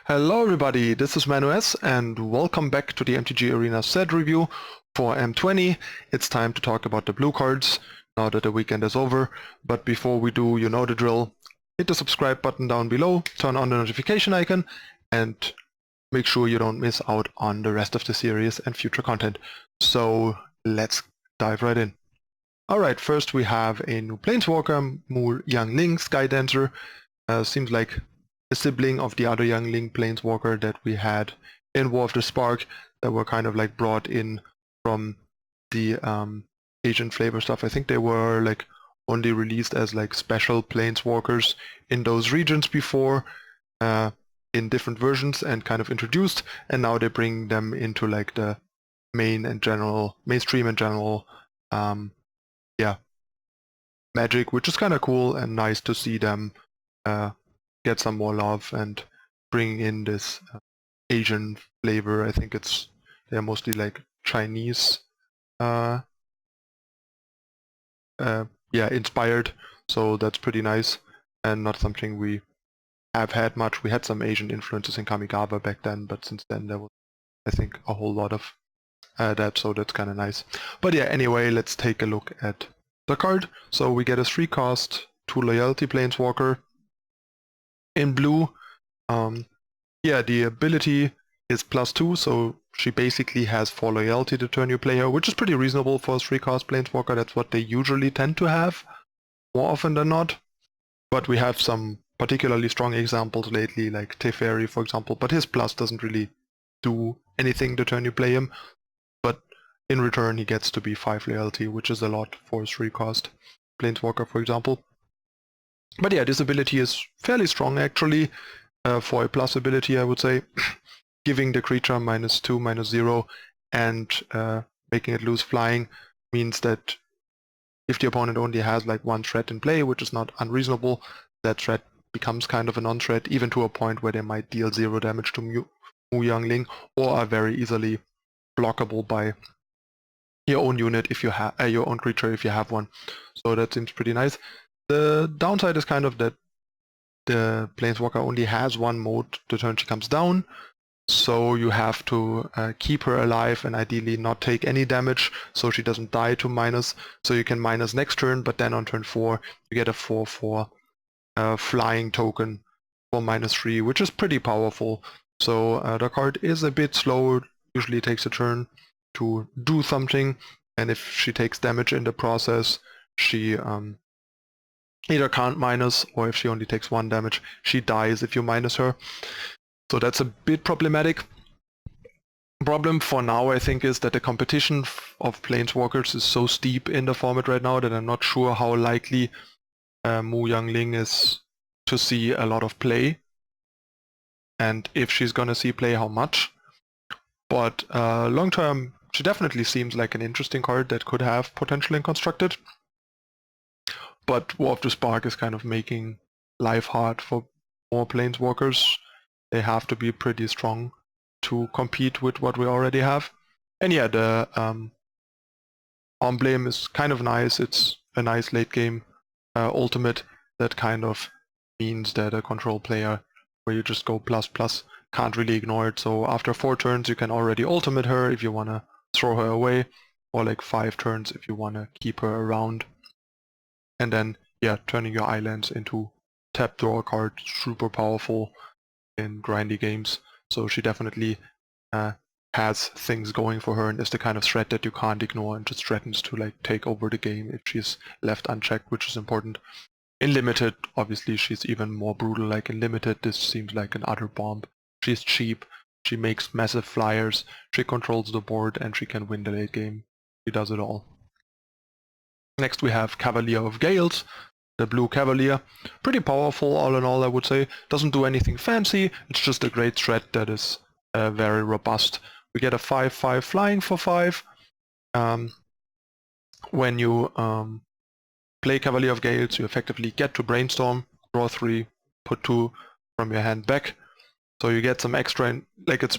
Hello everybody, this is ManuS and welcome back to the MTG Arena set review for M20. It's time to talk about the blue cards now that the weekend is over, but before we do, you know the drill. Hit the subscribe button down below, turn on the notification icon, and make sure you don't miss out on the rest of the series and future content. So let's dive right in. Alright, first we have a new Planeswalker, Mu Youngling Sky Dancer. Seems like a sibling of the other Youngling Planeswalker that we had in War of the Spark that were kind of like brought in from the Asian flavor stuff. I think they were like only released as like special Planeswalkers in those regions before, in different versions and kind of introduced, and now they bring them into like the mainstream and general Magic, which is kind of cool and nice to see them get some more love and bring in this Asian flavor. I think they're mostly like Chinese inspired, so that's pretty nice and not something we have had much. We had some Asian influences in Kamigawa back then, but since then there was, I think, a whole lot of that, so that's kind of nice. But yeah, anyway, let's take a look at the card. So we get a 3-cost 2 loyalty Planeswalker in blue. The ability is +2, so she basically has 4 loyalty to turn you player, which is pretty reasonable for a 3-cost Planeswalker. That's what they usually tend to have, more often than not. But we have some particularly strong examples lately, like Teferi, for example, but his plus doesn't really do anything to turn you play him. But in return, he gets to be 5 loyalty, which is a lot for a 3-cost Planeswalker, for example. But yeah, this ability is fairly strong actually, for a plus ability, I would say. Giving the creature -2, -0, and making it lose flying means that if the opponent only has like one threat in play, which is not unreasonable, that threat becomes kind of a non-threat, even to a point where they might deal 0 damage to Mu Youngling, or are very easily blockable by your own unit if you have your own creature if you have one. So that seems pretty nice. The downside is kind of that the Planeswalker only has one mode the turn she comes down, so you have to keep her alive and ideally not take any damage so she doesn't die to minus. So you can minus next turn, but then on turn 4 you get a 4/4 flying token for -3, which is pretty powerful. So the card is a bit slow, usually takes a turn to do something, and if she takes damage in the process, she either can't minus, or if she only takes 1 damage, she dies if you minus her. So that's a bit problematic. Problem for now, I think, is that the competition of Planeswalkers is so steep in the format right now that I'm not sure how likely Mu Youngling is to see a lot of play, and if she's gonna see play, how much. But long term, she definitely seems like an interesting card that could have potential in Constructed. But War of the Spark is kind of making life hard for more Planeswalkers. They have to be pretty strong to compete with what we already have. And yeah, the emblem is kind of nice. It's a nice late game ultimate that kind of means that a control player where you just go ++ can't really ignore it. So after 4 turns you can already ultimate her if you want to throw her away, or like 5 turns if you want to keep her around. And then, yeah, turning your islands into tap draw card, super powerful in grindy games. So she definitely has things going for her and is the kind of threat that you can't ignore and just threatens to like take over the game if she's left unchecked, which is important. In Limited, obviously, she's even more brutal. Like in Limited, this seems like an utter bomb. She's cheap, she makes massive flyers, she controls the board, and she can win the late game. She does it all. Next we have Cavalia of Gales, the blue Cavalier. Pretty powerful all in all, I would say. Doesn't do anything fancy, it's just a great threat that is very robust. We get a 5/5 flying for 5. When you play Cavalier of Gales, you effectively get to Brainstorm, draw 3, put 2 from your hand back. So you get some extra, like it's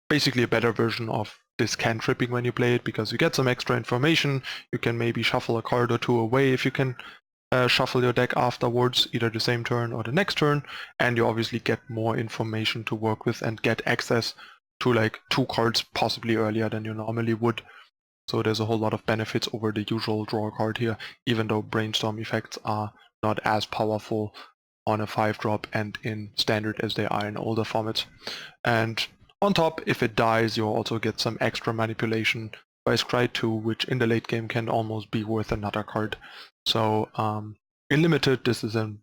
basically a better version of this cantripping when you play it, because you get some extra information. You can maybe shuffle a card or 2 away if you can shuffle your deck afterwards, either the same turn or the next turn, and you obviously get more information to work with and get access to like 2 cards possibly earlier than you normally would. So there's a whole lot of benefits over the usual draw card here, even though brainstorm effects are not as powerful on a 5-drop and in standard as they are in older formats. And on top, if it dies, you'll also get some extra manipulation by Scry 2, which in the late game can almost be worth another card. So in limited, this is a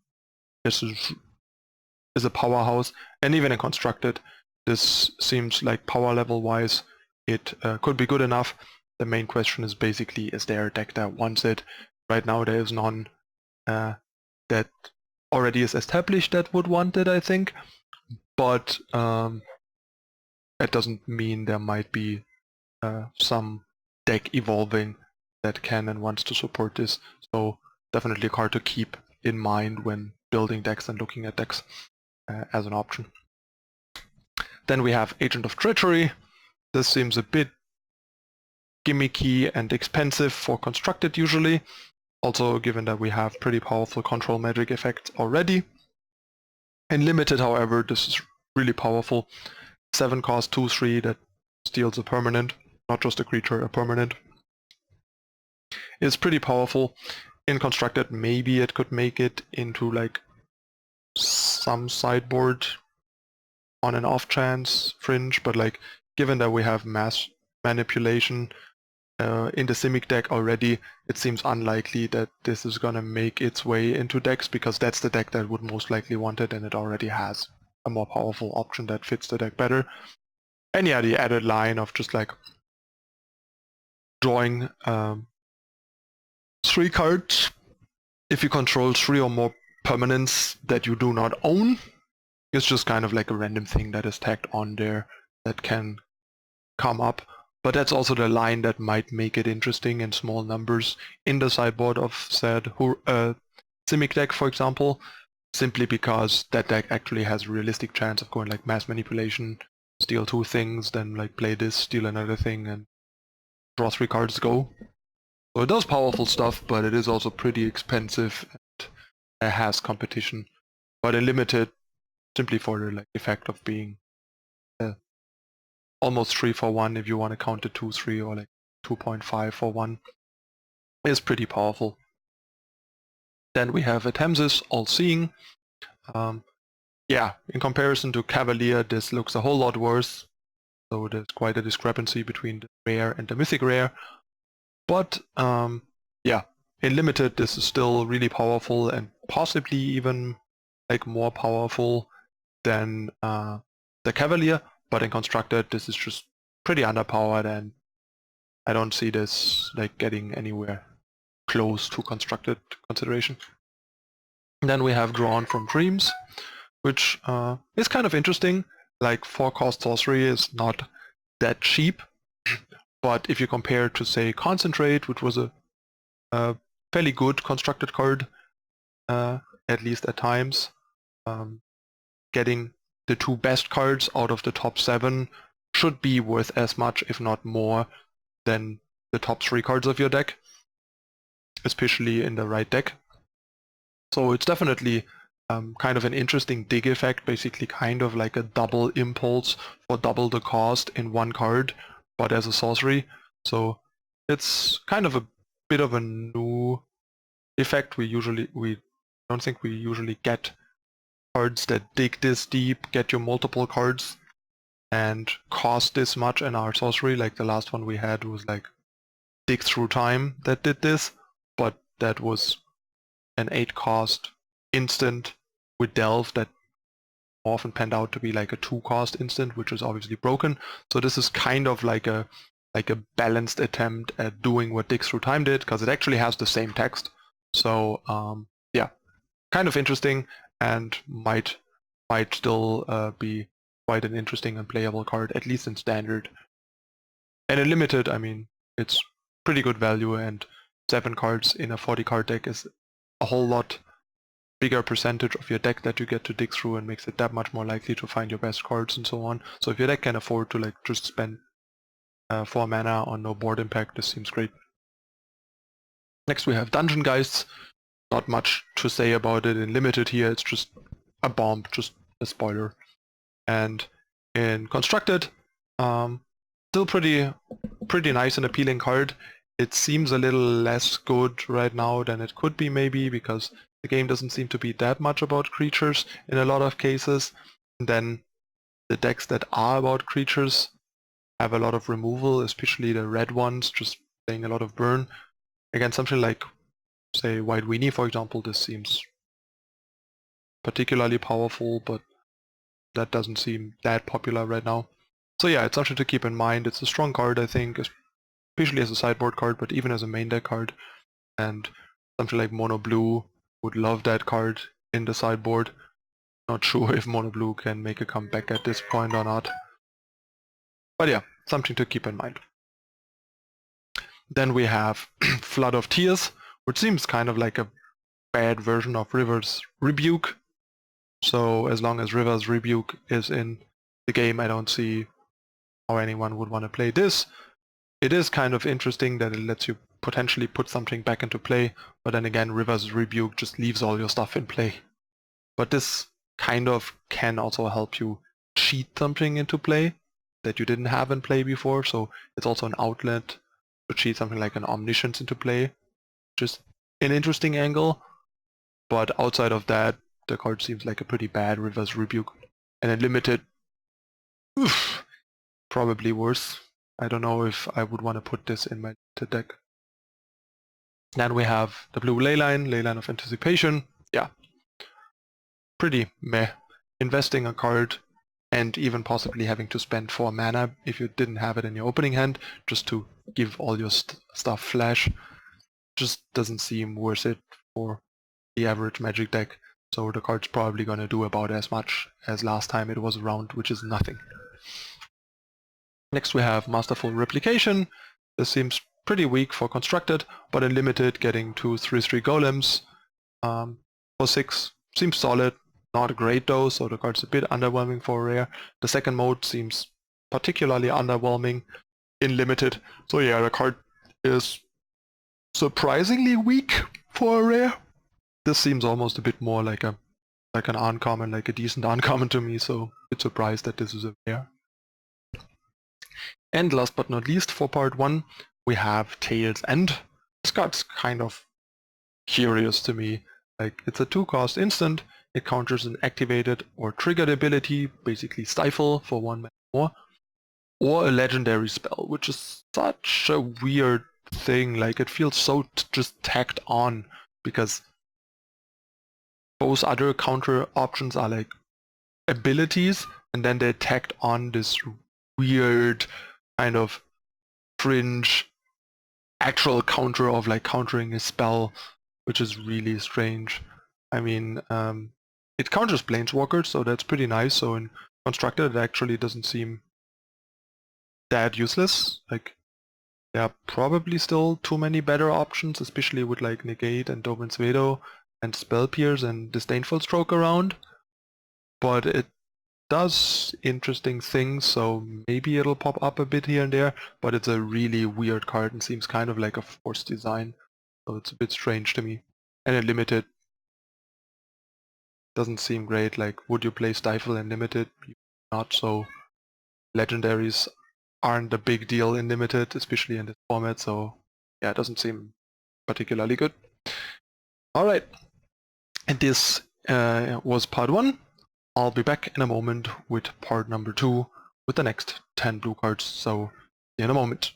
powerhouse, and even in constructed, this seems like power level wise, it could be good enough. The main question is basically, is there a deck that wants it? Right now there is none that already is established that would want it, I think. But that doesn't mean there might be some deck evolving that can and wants to support this. So definitely a card to keep in mind when building decks and looking at decks as an option. Then we have Agent of Treachery. This seems a bit gimmicky and expensive for constructed usually. Also, given that we have pretty powerful control magic effects already. In limited, however, this is really powerful. 7 cost 2/3 that steals a permanent, not just a creature, a permanent. It's pretty powerful. In constructed, maybe it could make it into like some sideboard on an off chance fringe, but like given that we have mass manipulation in the Simic deck already, it seems unlikely that this is gonna make its way into decks, because that's the deck that would most likely want it, and it already has a more powerful option that fits the deck better. And yeah, the added line of just like drawing 3 cards if you control 3 or more permanents that you do not own. It's just kind of like a random thing that is tagged on there that can come up. But that's also the line that might make it interesting in small numbers in the sideboard of said Simic deck, for example, simply because that deck actually has a realistic chance of going like mass manipulation, steal 2 things, then like play this, steal another thing, and draw 3 cards, go. So it does powerful stuff, but it is also pretty expensive and it has competition. But in limited, simply for the like effect of being almost 3 for 1 if you want to count the 2/3, or like 2.5 for 1, is pretty powerful. Then we have Atemsis, All-Seeing. Yeah, in comparison to Cavalier, this looks a whole lot worse. So there's quite a discrepancy between the rare and the mythic rare. But yeah, in limited, this is still really powerful and possibly even like more powerful than the Cavalier. But in constructed, this is just pretty underpowered, and I don't see this like getting anywhere close to constructed consideration. And then we have Drawn from Dreams, which is kind of interesting. Like 4-cost sorcery is not that cheap, but if you compare to say Concentrate, which was a fairly good constructed card, at least at times, getting the 2 best cards out of the top 7 should be worth as much, if not more, than the top 3 cards of your deck, especially in the right deck. So it's definitely kind of an interesting dig effect, basically kind of like a double impulse for double the cost in 1 card, but as a sorcery. So it's kind of a bit of a new effect. We don't think we usually get cards that dig this deep, get you multiple cards, and cost this much in our sorcery. Like the last one we had was like Dig Through Time that did this, but that was an 8-cost instant with Delve that often panned out to be like a 2-cost instant, which is obviously broken. So this is kind of like a balanced attempt at doing what Dig Through Time did, because it actually has the same text. So yeah, kind of interesting, and might still be quite an interesting and playable card, at least in standard. And in limited, I mean, it's pretty good value, and 7 cards in a 40-card deck is a whole lot bigger percentage of your deck that you get to dig through, and makes it that much more likely to find your best cards and so on. So if your deck can afford to like just spend 4 mana on no board impact, this seems great. Next we have Dungeon Geists, not much to say about it in limited here. It's just a bomb, just a spoiler. And in constructed, still pretty nice and appealing card. It seems a little less good right now than it could be maybe, because the game doesn't seem to be that much about creatures in a lot of cases. And then the decks that are about creatures have a lot of removal, especially the red ones, just playing a lot of burn. Again, something like, say, White Weenie, for example, this seems particularly powerful, but that doesn't seem that popular right now. So yeah, it's something to keep in mind. It's a strong card, I think, especially as a sideboard card, but even as a main deck card. And something like Mono Blue would love that card in the sideboard. Not sure if Mono Blue can make a comeback at this point or not. But yeah, something to keep in mind. Then we have Flood of Tears, which seems kind of like a bad version of River's Rebuke. So as long as River's Rebuke is in the game, I don't see how anyone would want to play this. It is kind of interesting that it lets you potentially put something back into play, but then again, River's Rebuke just leaves all your stuff in play. But this kind of can also help you cheat something into play that you didn't have in play before, so it's also an outlet to cheat something like an Omniscience into play, just an interesting angle. But outside of that, the card seems like a pretty bad River's Rebuke. And in limited, probably worse. I don't know if I would want to put this in my limited deck. Then we have the blue Leyline of Anticipation. Yeah, pretty meh. Investing a card and even possibly having to spend 4 mana if you didn't have it in your opening hand just to give all your stuff flash just doesn't seem worth it for the average Magic deck. So the card's probably going to do about as much as last time it was around, which is nothing. Next we have Masterful Replication. This seems pretty weak for constructed, but in limited getting 2 3/3 golems for 6 seems solid. Not great though, so the card's a bit underwhelming for a rare. The second mode seems particularly underwhelming in limited. So yeah, the card is surprisingly weak for a rare. This seems almost a bit more like an uncommon, like a decent uncommon to me, so a bit surprised that this is a rare. And last but not least, for part 1, we have Tail's End. This card's kind of curious to me. Like, it's a 2-cost instant, it counters an activated or triggered ability, basically Stifle for 1 mana more, or a legendary spell, which is such a weird thing. Like, it feels so just tacked on, because both other counter options are like abilities, and then they tacked on this weird kind of fringe actual counter of like countering a spell, which is really strange. I mean, it counters Planeswalker, so that's pretty nice. So in constructed, it actually doesn't seem that useless. Like, there are probably still too many better options, especially with like Negate and Dovin's Veto and Spell Pierce and Disdainful Stroke around. But it does interesting things, so maybe it'll pop up a bit here and there, but it's a really weird card and seems kind of like a forced design, so it's a bit strange to me. And in limited, doesn't seem great. Like, would you play Stifle in limited? Not so. Legendaries aren't a big deal in limited, especially in this format, so yeah, it doesn't seem particularly good. Alright, and this was part 1. I'll be back in a moment with part number 2 with the next 10 blue cards, so see you in a moment.